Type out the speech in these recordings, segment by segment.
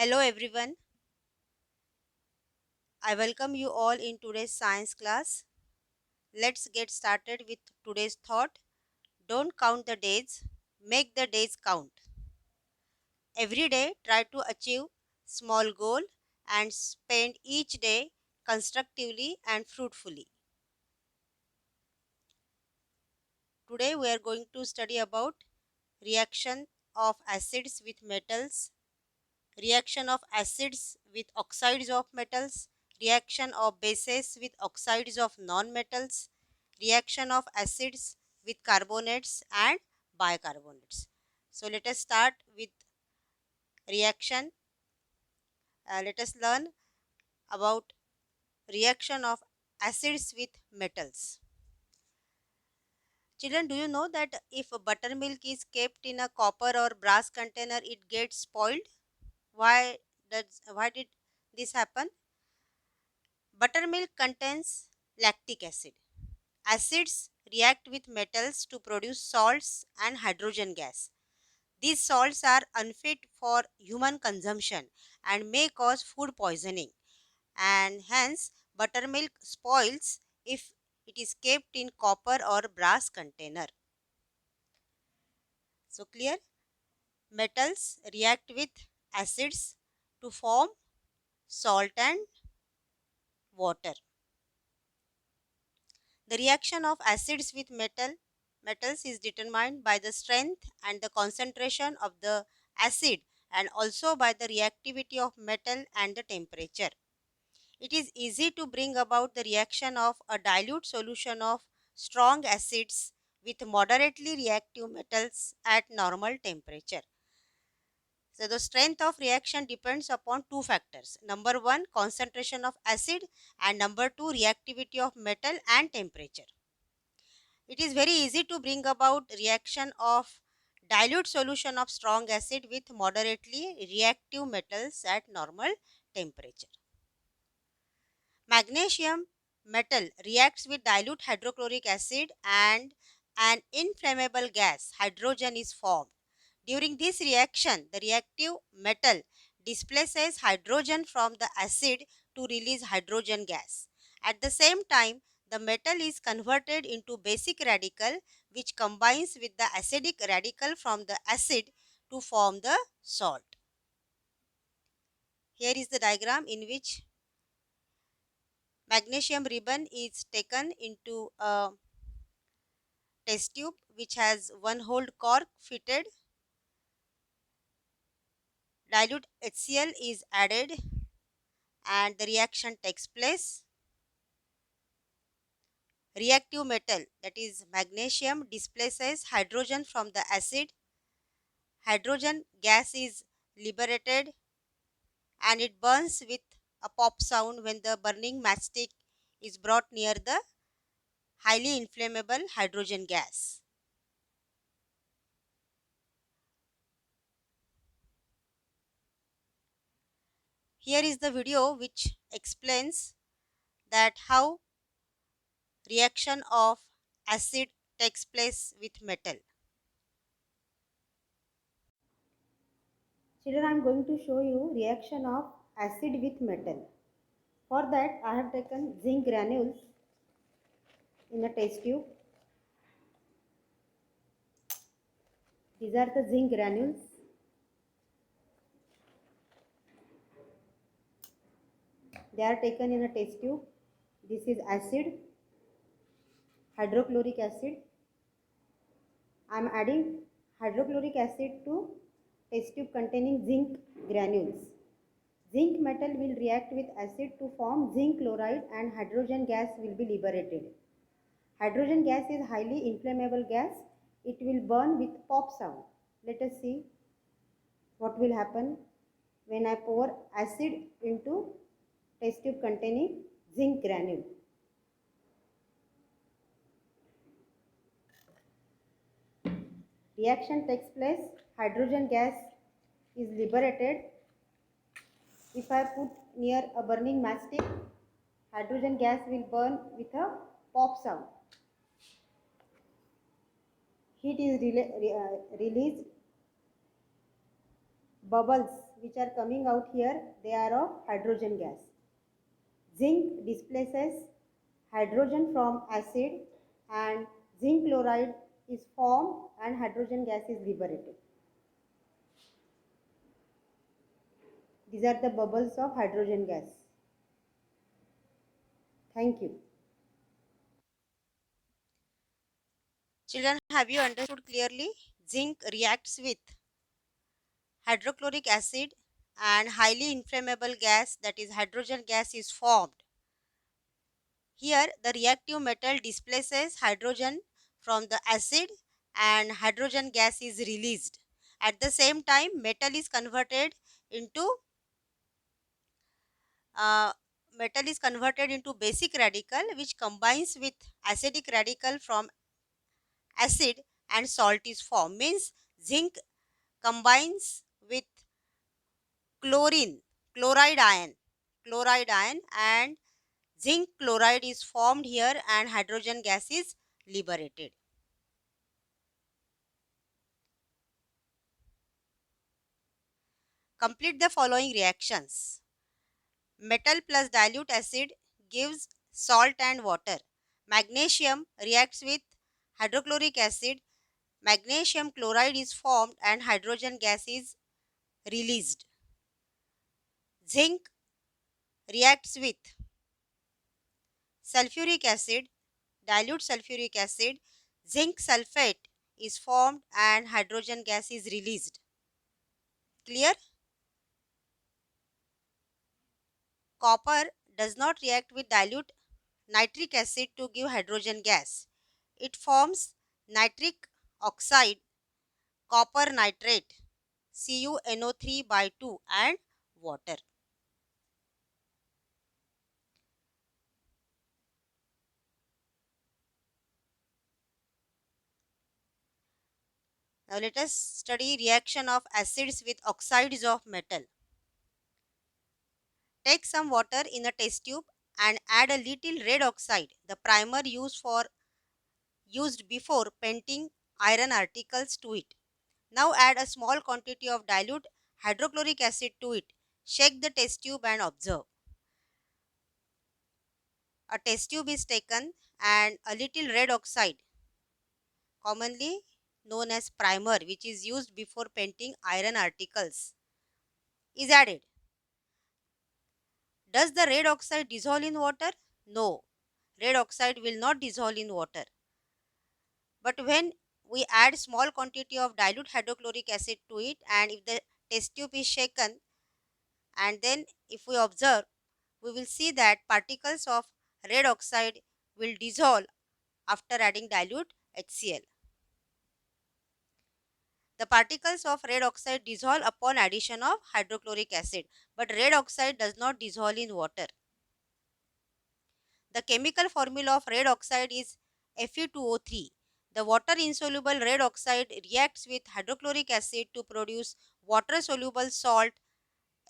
Hello everyone, I welcome you all in today's science class. Let's get started with today's thought. Don't count the days, make the days count. Every day try to achieve small goal and spend each day constructively and fruitfully. Today we are going to study about reaction of acids with metals, reaction of acids with oxides of metals, reaction of bases with oxides of non-metals, reaction of acids with carbonates and bicarbonates. So let us start with reaction. Let us learn about reaction of acids with metals. Children, do you know that if buttermilk is kept in a copper or brass container, it gets spoiled? Why did this happen? Buttermilk contains lactic acid. Acids react with metals to produce salts and hydrogen gas. These salts are unfit for human consumption and may cause food poisoning, and hence buttermilk spoils if it is kept in copper or brass container. So clear? Metals react with acids to form salt and water. The reaction of acids with metals is determined by the strength and the concentration of the acid and also by the reactivity of metal and the temperature. It is easy to bring about the reaction of a dilute solution of strong acids with moderately reactive metals at normal temperature. So the strength of reaction depends upon two factors. Number one, concentration of acid, and number two, reactivity of metal and temperature. It is very easy to bring about reaction of dilute solution of strong acid with moderately reactive metals at normal temperature. Magnesium metal reacts with dilute hydrochloric acid and an inflammable gas, hydrogen, is formed. During this reaction, the reactive metal displaces hydrogen from the acid to release hydrogen gas. At the same time, the metal is converted into basic radical which combines with the acidic radical from the acid to form the salt. Here is the diagram in which magnesium ribbon is taken into a test tube which has one hole cork fitted. Dilute HCl is added and the reaction takes place. Reactive metal, that is magnesium, displaces hydrogen from the acid. Hydrogen gas is liberated and it burns with a pop sound when the burning matchstick is brought near the highly inflammable hydrogen gas. Here is the video which explains that how reaction of acid takes place with metal. Children, I am going to show you reaction of acid with metal. For that, I have taken zinc granules in a test tube. These are the zinc granules. They are taken in a test tube. This is acid, hydrochloric acid. I am adding hydrochloric acid to test tube containing zinc granules. Zinc metal will react with acid to form zinc chloride and hydrogen gas will be liberated. Hydrogen gas is highly inflammable gas. It will burn with pop sound. Let us see what will happen when I pour acid into test tube containing zinc granule. Reaction takes place, hydrogen gas is liberated. If I put near a burning matchstick, hydrogen gas will burn with a pop sound. Heat is released, bubbles which are coming out here, they are of hydrogen gas. Zinc displaces hydrogen from acid and zinc chloride is formed and hydrogen gas is liberated. These are the bubbles of hydrogen gas. Thank you. Children, have you understood clearly? Zinc reacts with hydrochloric acid and highly inflammable gas, that is hydrogen gas, is formed. Here the reactive metal displaces hydrogen from the acid and hydrogen gas is released. At the same time, uh, metal is converted into basic radical which combines with acidic radical from acid and salt is formed. Means zinc combines with chlorine, chloride ion and zinc chloride is formed here and hydrogen gas is liberated. Complete the following reactions. Metal plus dilute acid gives salt and water. Magnesium reacts with hydrochloric acid. Magnesium chloride is formed and hydrogen gas is released. Zinc reacts with sulfuric acid, dilute sulfuric acid. Zinc sulfate is formed and hydrogen gas is released. Clear? Copper does not react with dilute nitric acid to give hydrogen gas. It forms nitric oxide, copper nitrate, CuNO3 by 2 and water. Now let us study reaction of acids with oxides of metal. Take some water in a test tube and add a little red oxide, the primer used before painting iron articles, to it. Now add a small quantity of dilute hydrochloric acid to it. Shake the test tube and observe. A test tube is taken and a little red oxide, commonly known as primer, which is used before painting iron articles, is added. Does the red oxide dissolve in water? No, red oxide will not dissolve in water. But when we add small quantity of dilute hydrochloric acid to it and if the test tube is shaken and then if we observe, we will see that particles of red oxide will dissolve after adding dilute HCl. The particles of red oxide dissolve upon addition of hydrochloric acid, but red oxide does not dissolve in water. The chemical formula of red oxide is Fe2O3. The water insoluble red oxide reacts with hydrochloric acid to produce water soluble salt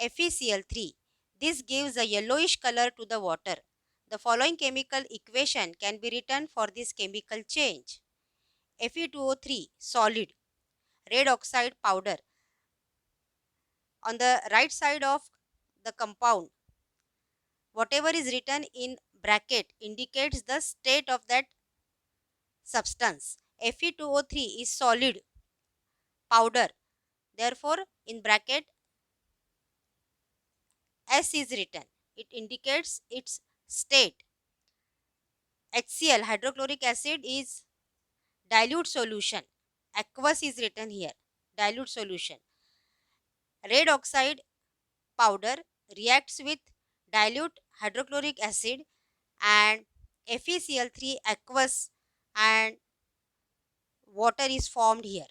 FeCl3. This gives a yellowish color to the water. The following chemical equation can be written for this chemical change. Fe2O3 solid, red oxide powder. On the right side of the compound, whatever is written in bracket indicates the state of that substance. Fe2O3 is solid, powder. Therefore, in bracket S is written. It indicates its state. HCl, hydrochloric acid, is dilute solution. Aqueous is written here, dilute solution. Red oxide powder reacts with dilute hydrochloric acid and FeCl3 aqueous and water is formed here.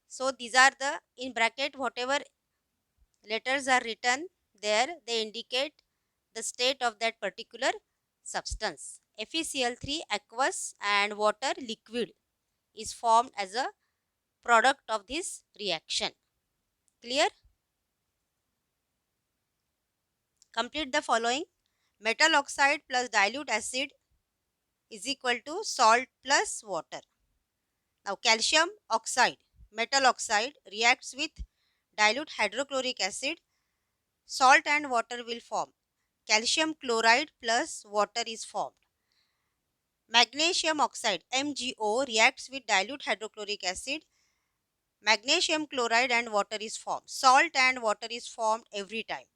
So these are the, in bracket, whatever letters are written there, they indicate the state of that particular substance. FeCl3 aqueous and water liquid is formed as a product of this reaction. Clear? Complete the following. Metal oxide plus dilute acid is equal to salt plus water. Now calcium oxide, metal oxide, reacts with dilute hydrochloric acid, salt and water will form. Calcium chloride plus water is formed. Magnesium oxide MgO reacts with dilute hydrochloric acid, magnesium chloride and water is formed. Salt and water is formed every time.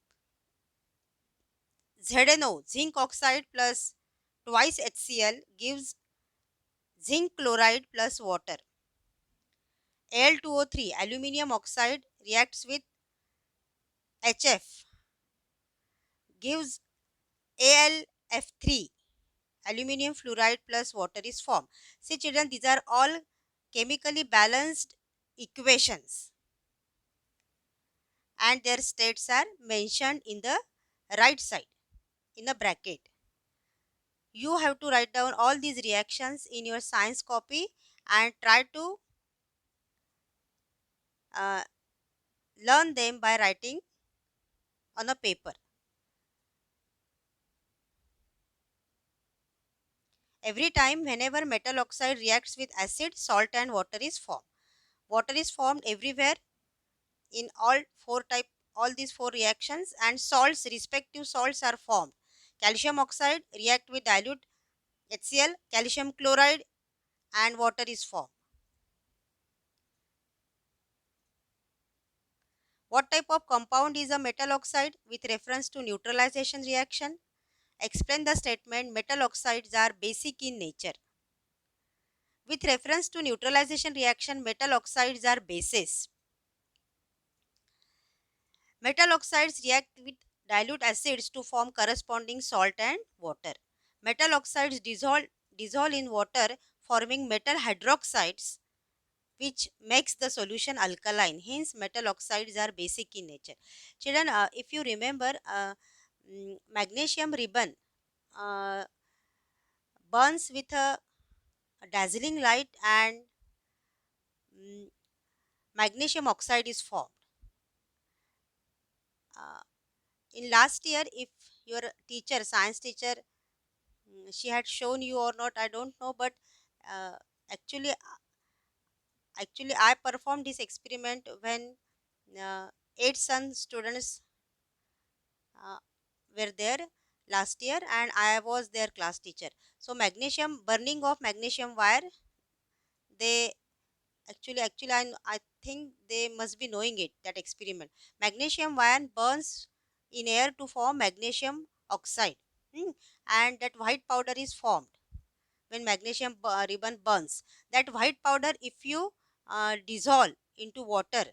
ZNO zinc oxide plus twice HCl gives zinc chloride plus water. Al2O3 aluminium oxide reacts with HF gives AlF3 aluminium fluoride plus water is formed. See children, these are all chemically balanced equations and their states are mentioned in the right side in a bracket. You have to write down all these reactions in your science copy and try to uh, learn them by writing on a paper. Every time whenever metal oxide reacts with acid, salt and water is formed. Water is formed everywhere in all these four reactions, and salts, respective salts are formed. Calcium oxide react with dilute HCl, calcium chloride and water is formed. What type of compound is a metal oxide with reference to neutralization reaction? Explain the statement metal oxides are basic in nature. With reference to neutralization reaction, metal oxides are bases. Metal oxides react with dilute acids to form corresponding salt and water. Metal oxides dissolve in water forming metal hydroxides which makes the solution alkaline. Hence, metal oxides are basic in nature. Children, if you remember, magnesium ribbon uh, burns with a dazzling light and mm, magnesium oxide is formed. Uh, in last year, if your teacher, science teacher, she had shown you or not, I don't know, but uh, actually, I performed this experiment when uh, 8 students uh, were there last year and I was their class teacher. So magnesium, burning of magnesium wire, they I think they must be knowing it, that experiment. Magnesium wire burns in air to form magnesium oxide. And that white powder is formed when magnesium ribbon burns. That white powder, if you dissolve into water,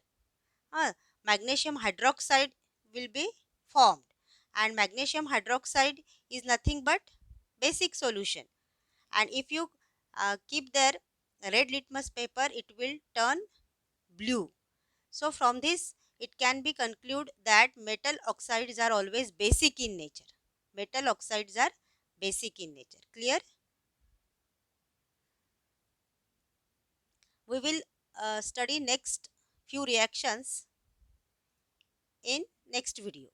uh, magnesium hydroxide will be formed, and magnesium hydroxide is nothing but basic solution. And if you keep their red litmus paper, it will turn blue. So from this it can be concluded that metal oxides are always basic in nature. Metal oxides are basic in nature. Clear? We will study next few reactions in next video.